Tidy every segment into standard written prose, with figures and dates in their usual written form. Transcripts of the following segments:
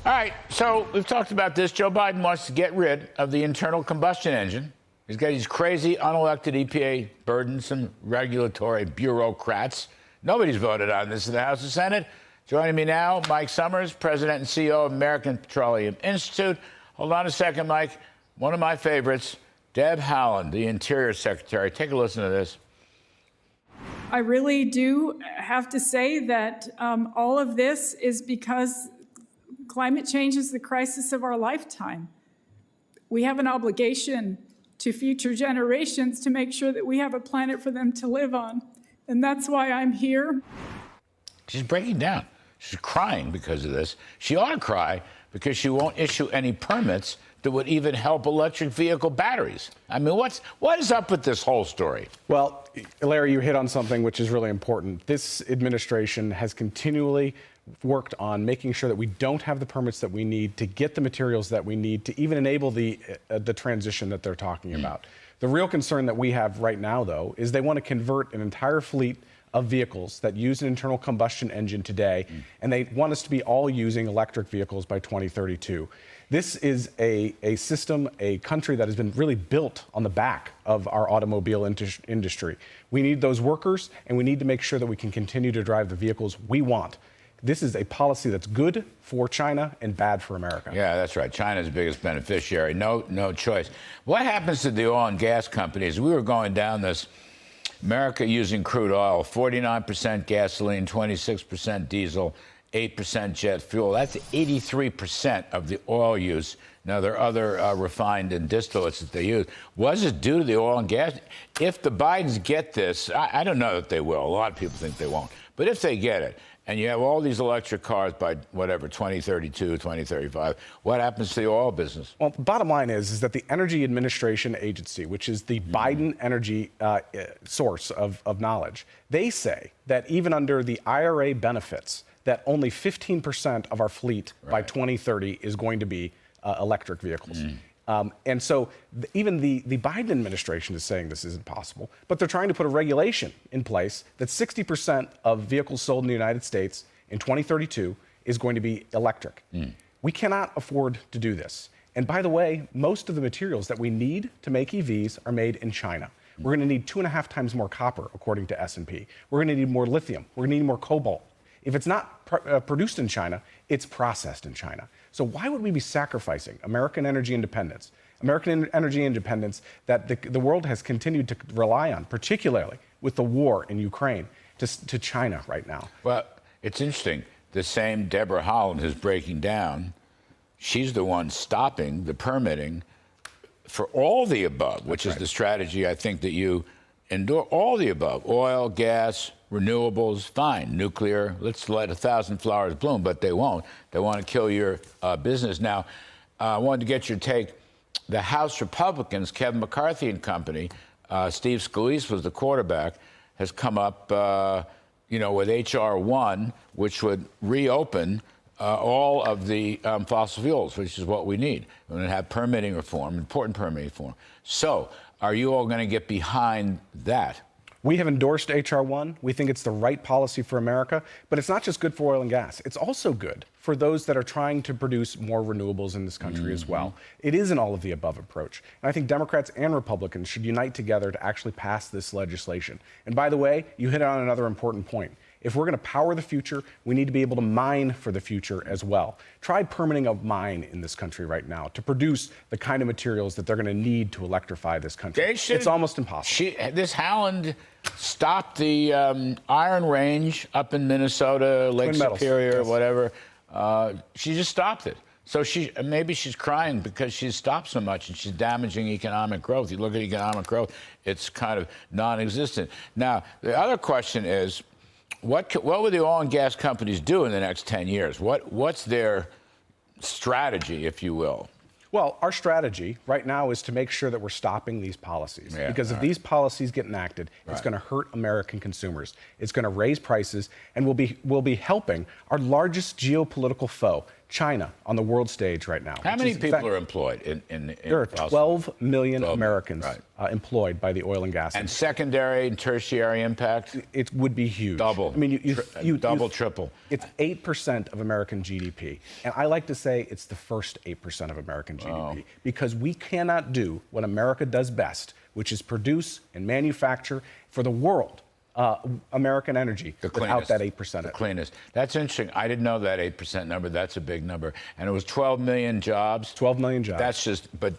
All right, so we've talked about this. Joe Biden wants to get rid of the internal combustion engine. He's got these crazy, unelected EPA burdensome regulatory bureaucrats. Nobody's voted on this in the House and Senate. Joining me now, Mike Sommers, President and CEO of American Petroleum Institute. Hold on a second, Mike. One of my favorites, Deb Haaland, the Interior Secretary. Take a listen to this. I really do have to say that all of this is because climate change is the crisis of our lifetime. We have an obligation to future generations to make sure that we have a planet for them to live on. And that's why I'm here. She's breaking down. She's crying because of this. She ought to cry because she won't issue any permits that would even help electric vehicle batteries. I mean, what is up with this whole story? Well, Larry, you hit on something which is really important. This administration has continually worked on making sure that we don't have the permits that we need to get the materials that we need to even enable the transition that they're talking about. The real concern that we have right now, though, is they want to convert an entire fleet of vehicles that use an internal combustion engine today, and they want us to be all using electric vehicles by 2032. This is a system, a country that has been really built on the back of our automobile industry. We need those workers, and we need to make sure that we can continue to drive the vehicles we want. This is a policy that's good for China and bad for America. Yeah, that's right. China's the biggest beneficiary. No choice. What happens to the oil and gas companies? We were going down this. America using crude oil, 49% gasoline, 26% diesel, 8% jet fuel. That's 83% of the oil use. Now, there are other refined and distillates that they use. Was it due to the oil and gas? If the Bidens get this, I don't know that they will. A lot of people think they won't. But if they get it, and you have all these electric cars by, whatever, 2032, 2035, what happens to the oil business? Well, the bottom line is that the Energy Administration Agency, which is the Biden energy source of knowledge, they say that even under the IRA benefits, that only 15% of our fleet by 2030 is going to be electric vehicles. And so even the Biden administration is saying this isn't possible, but they're trying to put a regulation in place that 60% of vehicles sold in the United States in 2032 is going to be electric. We cannot afford to do this. And by the way, most of the materials that we need to make EVs are made in China. We're going to need 2.5 times more copper, according to S&P. We're going to need more lithium. We're going to need more cobalt. If it's not produced in China, it's processed in China. So why would we be sacrificing American energy independence? American energy independence that the world has continued to rely on, particularly with the war in Ukraine, to China right now. Well, it's interesting. The same Deborah Haaland who's breaking down, she's the one stopping the permitting for all the above, which is the strategy I think that you endure. All the above, oil, gas, renewables, fine. Nuclear, let's let 1,000 flowers bloom, but they won't. They want to kill your business. Now, I wanted to get your take. The House Republicans, Kevin McCarthy and company, Steve Scalise was the quarterback, has come up, with H.R. 1, which would reopen all of the fossil fuels, which is what we need. We're going to have permitting reform, important permitting reform. So, are you all going to get behind that? We have endorsed H.R. 1. We think it's the right policy for America, but it's not just good for oil and gas. It's also good for those that are trying to produce more renewables in this country as well. It is an all-of-the-above approach. And I think Democrats and Republicans should unite together to actually pass this legislation. And by the way, you hit on another important point. If we're going to power the future, we need to be able to mine for the future as well. Try permitting a mine in this country right now to produce the kind of materials that they're going to need to electrify this country. It's almost impossible. This Haaland stopped the Iron Range up in Minnesota, Lake Superior, whatever. She just stopped it. So maybe she's crying because she's stopped so much and she's damaging economic growth. You look at economic growth, it's kind of non-existent. Now, the other question is, what would the oil and gas companies do in the next 10 years? What's their strategy, if you will? Well, our strategy right now is to make sure that we're stopping these policies. Because if these policies get enacted, it's going to hurt American consumers. It's going to raise prices, and we'll be helping our largest geopolitical foe, China on the world stage right now. How many people are employed in There are 12 million Americans right. Employed by the oil and gas And industry. secondary and tertiary impact? It would be huge. Double. I mean, Double, triple. It's 8% of American GDP. And I like to say it's the first 8% of American GDP because we cannot do what America does best, which is produce and manufacture for the world American energy without that 8%. The cleanest. That's interesting. I didn't know that 8% number. That's a big number. And it was 12 million jobs. 12 million jobs. That's just, but,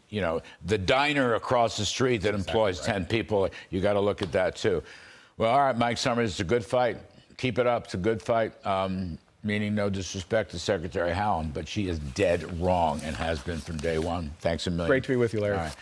you know, the diner across the street that employs 10 people, you got to look at that too. Well, all right, Mike Sommers, it's a good fight. Keep it up. It's a good fight. Meaning no disrespect to Secretary Howland, but she is dead wrong and has been from day one. Thanks a million. Great to be with you, Larry. All right.